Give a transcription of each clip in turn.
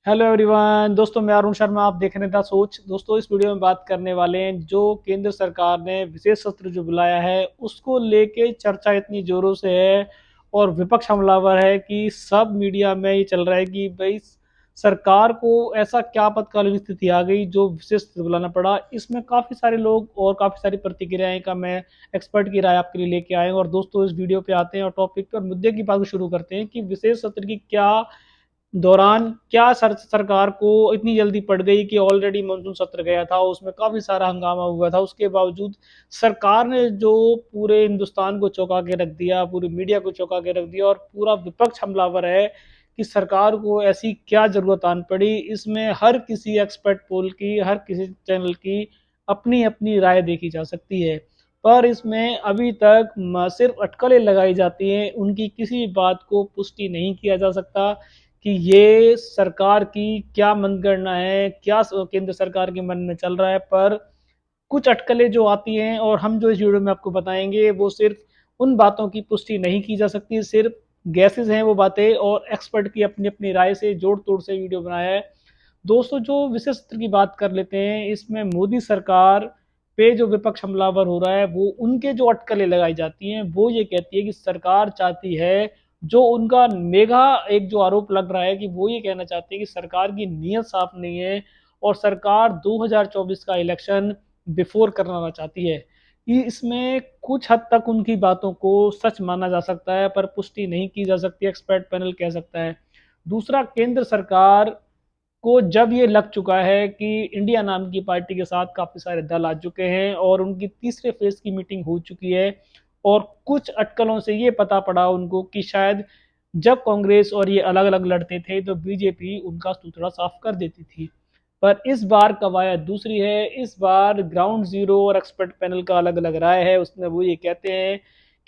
Hello everyone दोस्तों, मैं अरुण शर्मा। आप देख रहे हैं द सोच। दोस्तों, इस वीडियो में बात करने वाले हैं जो केंद्र सरकार ने विशेष सत्र जो बुलाया है उसको लेके चर्चा इतनी जोरों से है और विपक्ष हमलावर है कि सब मीडिया में ये चल रहा है कि भाई सरकार को ऐसा क्या आपातकालीन स्थिति आ गई जो विशेष सत्र बुलाना पड़ा। इसमें काफ़ी सारे लोग और काफ़ी सारी प्रतिक्रियाएं का मैं एक्सपर्ट की राय आपके लिए लेके आए हूं। और दोस्तों, इस वीडियो पे आते हैं और टॉपिक पे और मुद्दे की बात शुरू करते हैं कि विशेष सत्र की क्या दौरान क्या सरकार को इतनी जल्दी पड़ गई कि ऑलरेडी मानसून सत्र गया था, उसमें काफी सारा हंगामा हुआ था। उसके बावजूद सरकार ने जो पूरे हिंदुस्तान को चौंका के रख दिया, पूरी मीडिया को चौंका के रख दिया और पूरा विपक्ष हमलावर है कि सरकार को ऐसी क्या जरूरत आन पड़ी। इसमें हर किसी एक्सपर्ट पोल की, हर किसी चैनल की अपनी अपनी राय देखी जा सकती है, पर इसमें अभी तक सिर्फ अटकलें लगाई जाती हैं। उनकी किसी बात को पुष्टि नहीं किया जा सकता कि ये सरकार की क्या मनगणना है, क्या केंद्र सरकार के मन में चल रहा है। पर कुछ अटकलें जो आती हैं और हम जो इस वीडियो में आपको बताएंगे वो सिर्फ उन बातों की पुष्टि नहीं की जा सकती, सिर्फ गैसेस हैं वो बातें, और एक्सपर्ट की अपनी अपनी राय से जोड़ तोड़ से वीडियो बनाया है। दोस्तों, जो विशेष सत्र की बात कर लेते हैं, इसमें मोदी सरकार पे जो विपक्ष हमलावर हो रहा है वो उनके जो अटकलें लगाई जाती हैं वो ये कहती है कि सरकार चाहती है, जो उनका मेगा एक जो आरोप लग रहा है कि वो ये कहना चाहते हैं कि सरकार की नीयत साफ नहीं है और सरकार 2024 का इलेक्शन बिफोर करना चाहती है। इसमें कुछ हद तक उनकी बातों को सच माना जा सकता है पर पुष्टि नहीं की जा सकती, एक्सपर्ट पैनल कह सकता है। दूसरा, केंद्र सरकार को जब ये लग चुका है कि इंडिया नाम की पार्टी के साथ काफ़ी सारे दल आ चुके हैं और उनकी तीसरे फेज की मीटिंग हो चुकी है, और कुछ अटकलों से ये पता पड़ा उनको कि शायद जब कांग्रेस और ये अलग अलग लड़ते थे तो बीजेपी उनका सूतड़ा साफ कर देती थी। पर इस बार कवायद दूसरी है। इस बार ग्राउंड जीरो और एक्सपर्ट पैनल का अलग अलग राय है। उसमें वो ये कहते हैं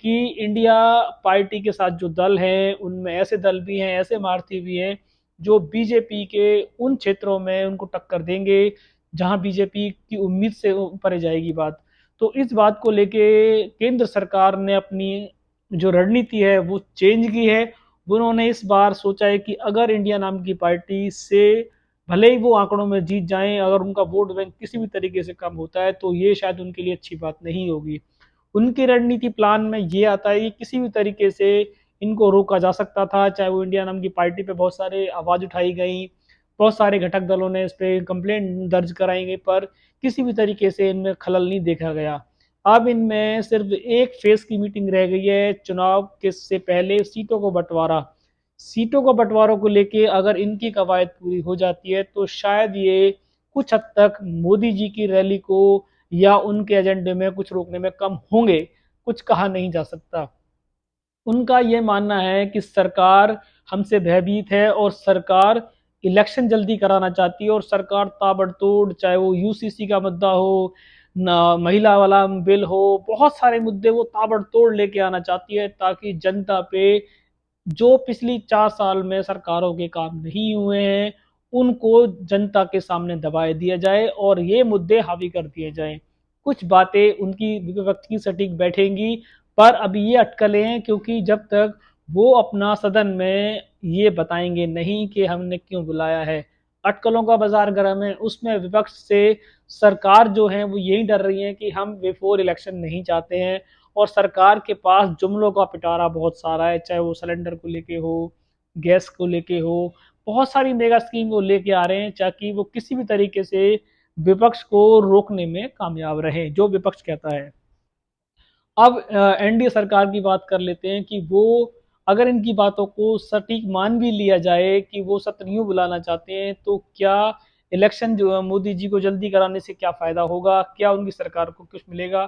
कि इंडिया पार्टी के साथ जो दल हैं उनमें ऐसे दल भी हैं, ऐसे मारती भी हैं जो बीजेपी के उन क्षेत्रों में उनको टक्कर देंगे जहां बीजेपी की उम्मीद से ऊपर जाएगी बात। तो इस बात को लेके केंद्र सरकार ने अपनी जो रणनीति है वो चेंज की है। उन्होंने इस बार सोचा है कि अगर इंडिया नाम की पार्टी से भले ही वो आंकड़ों में जीत जाएं, अगर उनका वोट बैंक किसी भी तरीके से कम होता है तो ये शायद उनके लिए अच्छी बात नहीं होगी। उनकी रणनीति प्लान में ये आता है कि किसी भी तरीके से इनको रोका जा सकता था, चाहे वो इंडिया नाम की पार्टी पे बहुत सारे आवाज़ उठाई गई, बहुत सारे घटक दलों ने इस पर कंप्लेंट दर्ज कराई गई, पर किसी भी तरीके से इनमें खलल नहीं देखा गया। अब इनमें सिर्फ एक फेज की मीटिंग रह गई है, चुनाव के से पहले सीटों को बंटवारों को लेके अगर इनकी कवायद पूरी हो जाती है तो शायद ये कुछ हद तक मोदी जी की रैली को या उनके एजेंडे में कुछ रोकने में कम होंगे। कुछ कहा नहीं जा सकता। उनका ये मानना है कि सरकार हमसे भयभीत है और सरकार इलेक्शन जल्दी कराना चाहती है, और सरकार ताबड़तोड़, चाहे वो यूसीसी का मुद्दा हो, ना महिला वाला बिल हो, बहुत सारे मुद्दे वो ताबड़तोड़ लेके आना चाहती है ताकि जनता पे जो पिछली 4 साल में सरकारों के काम नहीं हुए हैं उनको जनता के सामने दबाए दिया जाए और ये मुद्दे हावी कर दिए जाएं। कुछ बातें उनकी विपक्ष की सटीक बैठेंगी, पर अभी ये अटकलें हैं क्योंकि जब तक वो अपना सदन में ये बताएंगे नहीं कि हमने क्यों बुलाया है, अटकलों का बाजार गर्म है। उसमें विपक्ष से सरकार जो है वो यही डर रही है कि हम बिफोर इलेक्शन नहीं चाहते हैं, और सरकार के पास जुमलों का पिटारा बहुत सारा है, चाहे वो सिलेंडर को लेके हो, गैस को लेके हो, बहुत सारी मेगा स्कीम वो लेके आ रहे हैं ताकि वो किसी भी तरीके से विपक्ष को रोकने में कामयाब रहे, जो विपक्ष कहता है। अब एनडीए सरकार की बात कर लेते हैं कि वो अगर इनकी बातों को सटीक मान भी लिया जाए कि वो सत्र यूं बुलाना चाहते हैं तो क्या इलेक्शन जो है मोदी जी को जल्दी कराने से क्या फायदा होगा, क्या उनकी सरकार को कुछ मिलेगा।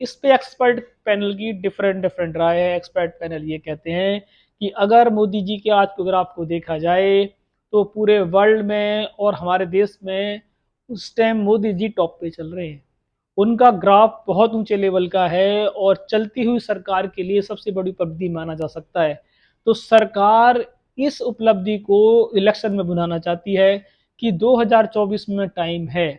इस पे एक्सपर्ट पैनल की डिफरेंट डिफरेंट राय है। एक्सपर्ट पैनल ये कहते हैं कि अगर मोदी जी के आज के ग्राफ को देखा जाए तो पूरे वर्ल्ड में और हमारे देश में उस टाइम मोदी जी टॉप पे चल रहे हैं। उनका ग्राफ बहुत ऊंचे लेवल का है और चलती हुई सरकार के लिए सबसे बड़ी उपलब्धि माना जा सकता है। तो सरकार इस उपलब्धि को इलेक्शन में बुलाना चाहती है कि 2024 में टाइम है।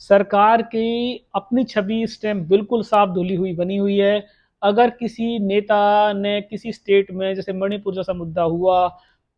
सरकार की अपनी छवि इस टाइम बिल्कुल साफ धुली हुई बनी हुई है। अगर किसी नेता ने किसी स्टेट में जैसे मणिपुर जैसा मुद्दा हुआ,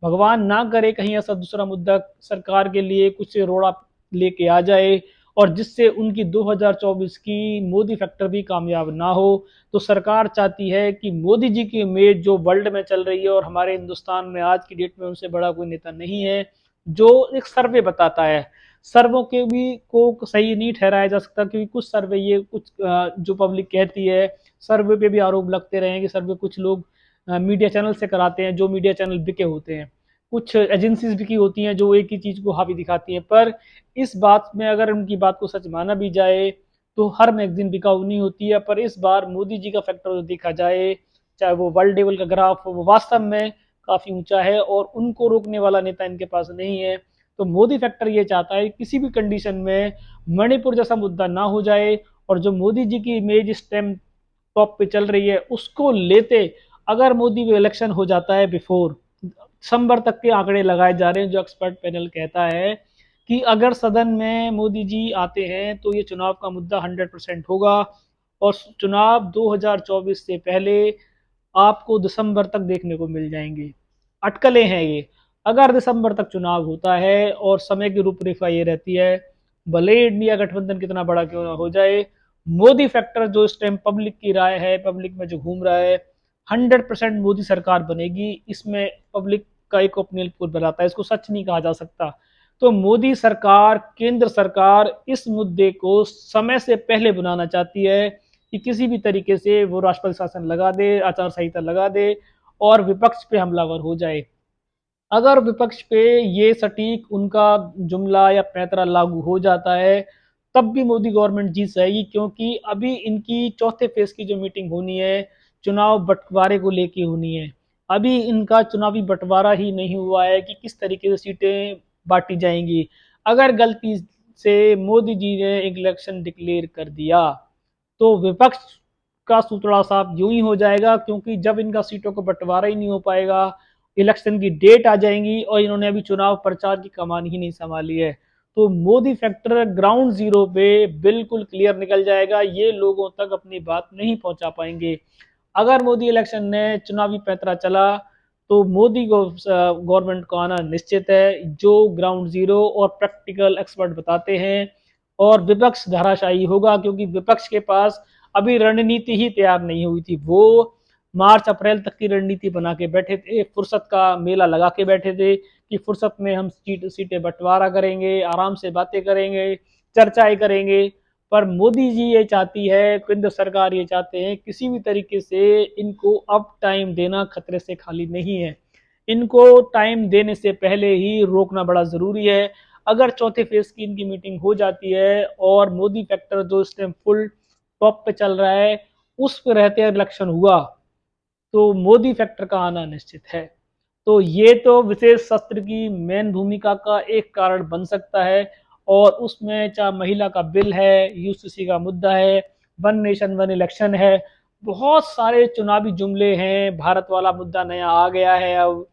भगवान ना करे कहीं ऐसा दूसरा मुद्दा सरकार के लिए कुछ रोड़ा लेके आ जाए और जिससे उनकी 2024 की मोदी फैक्टर भी कामयाब ना हो। तो सरकार चाहती है कि मोदी जी की इमेज जो वर्ल्ड में चल रही है और हमारे हिंदुस्तान में आज की डेट में उनसे बड़ा कोई नेता नहीं है, जो एक सर्वे बताता है। सर्वों के भी को सही नहीं ठहराया जा सकता, क्योंकि कुछ सर्वे ये कुछ जो पब्लिक कहती है, सर्वे पे भी आरोप लगते रहे हैं कि सर्वे कुछ लोग मीडिया चैनल से कराते हैं, जो मीडिया चैनल बिके होते हैं। कुछ एजेंसीज बिकी होती हैं जो एक ही चीज़ को हावी दिखाती हैं। पर इस बात में अगर उनकी बात को सच माना भी जाए तो हर मैगजीन बिकाऊ नहीं होती है। पर इस बार मोदी जी का फैक्टर जो देखा जाए, चाहे वो वर्ल्ड लेवल का ग्राफ हो, वो वास्तव में काफ़ी ऊंचा है और उनको रोकने वाला नेता इनके पास नहीं है। तो मोदी फैक्टर ये चाहता है किसी भी कंडीशन में मणिपुर जैसा मुद्दा ना हो जाए और जो मोदी जी की इमेज इस टाइम टॉप पे चल रही है उसको लेते, अगर मोदी इलेक्शन हो जाता है बिफोर दिसंबर तक के आंकड़े लगाए जा रहे हैं, जो एक्सपर्ट पैनल कहता है कि अगर सदन में मोदी जी आते हैं तो ये चुनाव का मुद्दा 100% होगा और चुनाव 2024 से पहले आपको दिसंबर तक देखने को मिल जाएंगे। अटकलें हैं ये। अगर दिसंबर तक चुनाव होता है और समय की रूपरेखा ये रहती है, भले इंडिया गठबंधन कितना बड़ा क्यों ना हो जाए, मोदी फैक्टर जो इस टाइम पब्लिक की राय है, पब्लिक में जो घूम रहा है, 100% मोदी सरकार बनेगी। इसमें पब्लिक का एक ओपिनियन बनाता है, इसको सच नहीं कहा जा सकता। तो मोदी सरकार, केंद्र सरकार इस मुद्दे को समय से पहले बनाना चाहती है कि किसी भी तरीके से वो राष्ट्रपति शासन लगा दे, आचार संहिता लगा दे और विपक्ष पे हमलावर हो जाए। अगर विपक्ष पे ये सटीक उनका जुमला या पैंतरा लागू हो जाता है, तब भी मोदी गवर्नमेंट जीत जाएगी, क्योंकि अभी इनकी चौथे फेज की जो मीटिंग होनी है, चुनाव बंटवारे को लेके होनी है। अभी इनका चुनावी बंटवारा ही नहीं हुआ है कि किस तरीके से सीटें बांटी जाएंगी। अगर गलती से मोदी जी ने इलेक्शन डिक्लेयर कर दिया तो विपक्ष का सूतड़ा साफ यूं ही हो जाएगा, क्योंकि जब इनका सीटों का बंटवारा ही नहीं हो पाएगा, इलेक्शन की डेट आ जाएंगी और इन्होंने अभी चुनाव प्रचार की कमान ही नहीं संभाली है, तो मोदी फैक्टर ग्राउंड जीरो पे बिल्कुल क्लियर निकल जाएगा। ये लोगों तक अपनी बात नहीं पहुंचा पाएंगे। अगर मोदी इलेक्शन ने चुनावी पैंतरा चला तो मोदी गवर्नमेंट को आना निश्चित है, जो ग्राउंड जीरो और प्रैक्टिकल एक्सपर्ट बताते हैं। और विपक्ष धराशायी होगा, क्योंकि विपक्ष के पास अभी रणनीति ही तैयार नहीं हुई थी। वो मार्च अप्रैल तक की रणनीति बना के बैठे थे, फुर्सत का मेला लगा के बैठे थे कि फुर्सत में हम सीटें बंटवारा करेंगे, आराम से बातें करेंगे, चर्चाएं करेंगे। पर मोदी जी ये चाहती है, केंद्र सरकार ये चाहते हैं, किसी भी तरीके से इनको अब टाइम देना खतरे से खाली नहीं है। इनको टाइम देने से पहले ही रोकना बड़ा ज़रूरी है। अगर चौथे फेज की इनकी मीटिंग हो जाती है और मोदी फैक्टर जो इस टाइम फुल टॉप पे चल रहा है उस पर रहते इलेक्शन हुआ, तो मोदी फैक्टर का आना निश्चित है। तो ये तो विशेष सत्र की मेन भूमिका का एक कारण बन सकता है। और उसमें चाहे महिला का बिल है, यूसीसी का मुद्दा है, वन नेशन वन इलेक्शन है, बहुत सारे चुनावी जुमले हैं, भारत वाला मुद्दा नया आ गया है। अब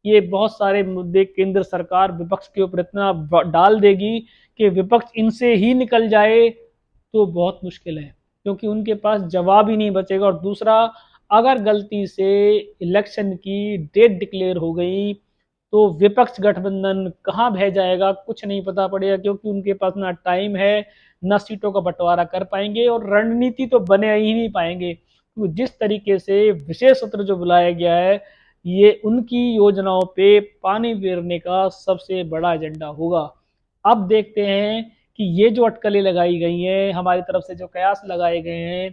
ये बहुत सारे मुद्दे केंद्र सरकार विपक्ष के ऊपर इतना डाल देगी कि विपक्ष इनसे ही निकल जाए तो बहुत मुश्किल है, क्योंकि उनके पास जवाब ही नहीं बचेगा। और दूसरा, अगर गलती से इलेक्शन की डेट डिक्लेयर हो गई तो विपक्ष गठबंधन कहाँ बह जाएगा कुछ नहीं पता पड़ेगा, क्योंकि उनके पास ना टाइम है, ना सीटों का बंटवारा कर पाएंगे और रणनीति तो बने ही नहीं पाएंगे। तो जिस तरीके से विशेष सत्र जो बुलाया गया है, ये उनकी योजनाओं पे पानी फेरने का सबसे बड़ा एजेंडा होगा। अब देखते हैं कि ये जो अटकलें लगाई गई हैं, हमारी तरफ से जो कयास लगाए गए हैं,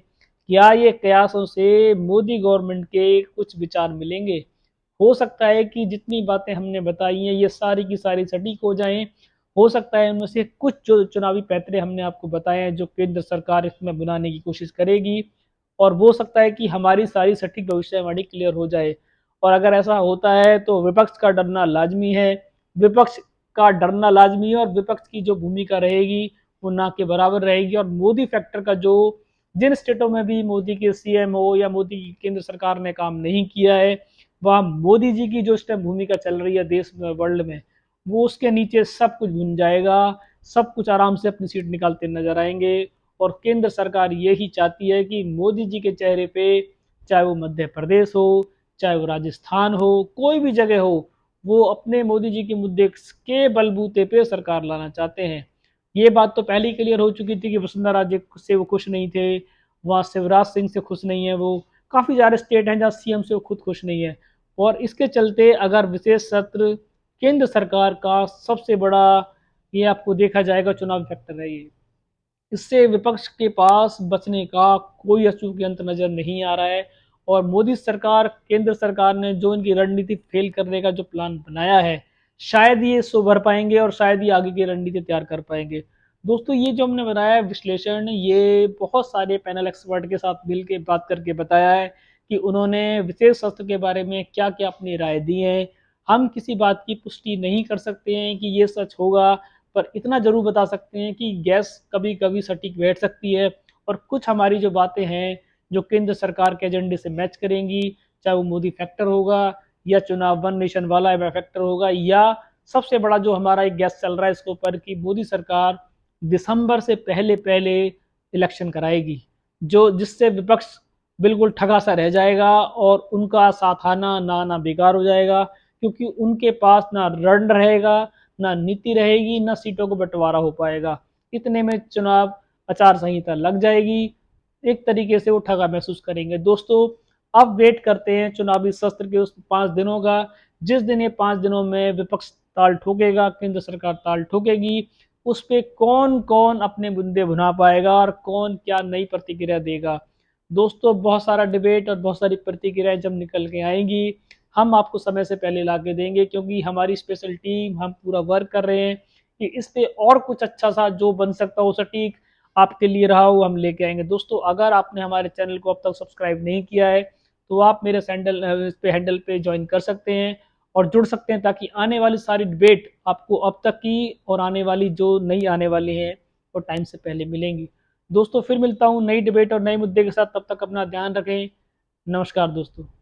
क्या ये कयासों से मोदी गवर्नमेंट के कुछ विचार मिलेंगे। हो सकता है कि जितनी बातें हमने बताई हैं ये सारी की सारी सटीक हो जाएं। हो सकता है उनमें से कुछ जो चुनावी पैंतरे हमने आपको बताए हैं जो केंद्र सरकार इसमें बनाने की कोशिश करेगी, और हो सकता है कि हमारी सारी सटीक भविष्यवाणी क्लियर हो जाए। और अगर ऐसा होता है तो विपक्ष का डरना लाजमी है। विपक्ष का डरना लाजमी है और विपक्ष की जो भूमिका रहेगी वो ना के बराबर रहेगी। और मोदी फैक्टर का जो जिन स्टेटों में भी मोदी के सीएमओ या मोदी की केंद्र सरकार ने काम नहीं किया है, वह मोदी जी की जो इस टाइम भूमिका चल रही है देश में, वर्ल्ड में, वो उसके नीचे सब कुछ भून जाएगा। सब कुछ आराम से अपनी सीट निकालते नजर आएंगे। और केंद्र सरकार यही चाहती है कि मोदी जी के चेहरे पे, चाहे वो मध्य प्रदेश हो, चाहे वो राजस्थान हो, कोई भी जगह हो, वो अपने मोदी जी के मुद्दे के बलबूते पे सरकार लाना चाहते हैं। ये बात तो पहले ही क्लियर हो चुकी थी कि वसुंधरा राजे से वो खुश नहीं थे, वहाँ शिवराज सिंह से खुश नहीं है वो, काफ़ी सारे स्टेट हैं जहाँ सीएम से वो खुद खुश नहीं है। और इसके चलते अगर विशेष सत्र केंद्र सरकार का सबसे बड़ा, ये आपको देखा जाएगा, चुनाव फैक्टर है ये। इससे विपक्ष के पास बचने का कोई अचूक यंत्र नजर नहीं आ रहा है। और मोदी सरकार, केंद्र सरकार ने जो इनकी रणनीति फेल करने का जो प्लान बनाया है, शायद ये इसको भर पाएंगे और शायद ये आगे की रणनीति तैयार कर पाएंगे। दोस्तों, ये जो हमने बनाया है विश्लेषण, ये बहुत सारे पैनल एक्सपर्ट के साथ मिल के बात करके बताया है कि उन्होंने विशेष सत्र के बारे में क्या क्या अपनी राय दी है। हम किसी बात की पुष्टि नहीं कर सकते हैं कि ये सच होगा, पर इतना जरूर बता सकते हैं कि गैस कभी कभी सटीक बैठ सकती है और कुछ हमारी जो बातें हैं जो केंद्र सरकार के एजेंडे से मैच करेंगी, चाहे वो मोदी फैक्टर होगा या चुनाव वन नेशन वाला फैक्टर होगा, या सबसे बड़ा जो हमारा एक गैस चल रहा है इसके ऊपर कि मोदी सरकार दिसंबर से पहले पहले इलेक्शन कराएगी, जो जिससे विपक्ष बिल्कुल ठगा सा रह जाएगा और उनका साथ आना ना आना बेकार हो जाएगा, क्योंकि उनके पास ना रण रहेगा, ना नीति रहेगी, ना सीटों को बंटवारा हो पाएगा। इतने में चुनाव आचार संहिता लग जाएगी, एक तरीके से वो ठगा महसूस करेंगे। दोस्तों, अब वेट करते हैं चुनावी सत्र के उस 5 दिनों का, जिस दिन ये 5 दिनों में विपक्ष ताल ठोकेगा, केंद्र सरकार ताल ठोकेगी, उस पर कौन कौन अपने मुद्दे भुना पाएगा और कौन क्या नई प्रतिक्रिया देगा। दोस्तों, बहुत सारा डिबेट और बहुत सारी प्रतिक्रियाएं जब निकल के आएंगी, हम आपको समय से पहले ला के देंगे, क्योंकि हमारी स्पेशल टीम, हम पूरा वर्क कर रहे हैं कि इस पे और कुछ अच्छा सा जो बन सकता हो सटीक आपके लिए रहा हो, हम लेके आएंगे। दोस्तों, अगर आपने हमारे चैनल को अब तक सब्सक्राइब नहीं किया है तो आप मेरे इस पे हैंडल पे ज्वाइन कर सकते हैं और जुड़ सकते हैं, ताकि आने वाली सारी डिबेट आपको अब तक की और आने वाली जो नई आने वाली हैं वो टाइम से पहले मिलेंगी। दोस्तों, फिर मिलता हूँ नई डिबेट और नए मुद्दे के साथ, तब तक अपना ध्यान रखें। नमस्कार दोस्तों।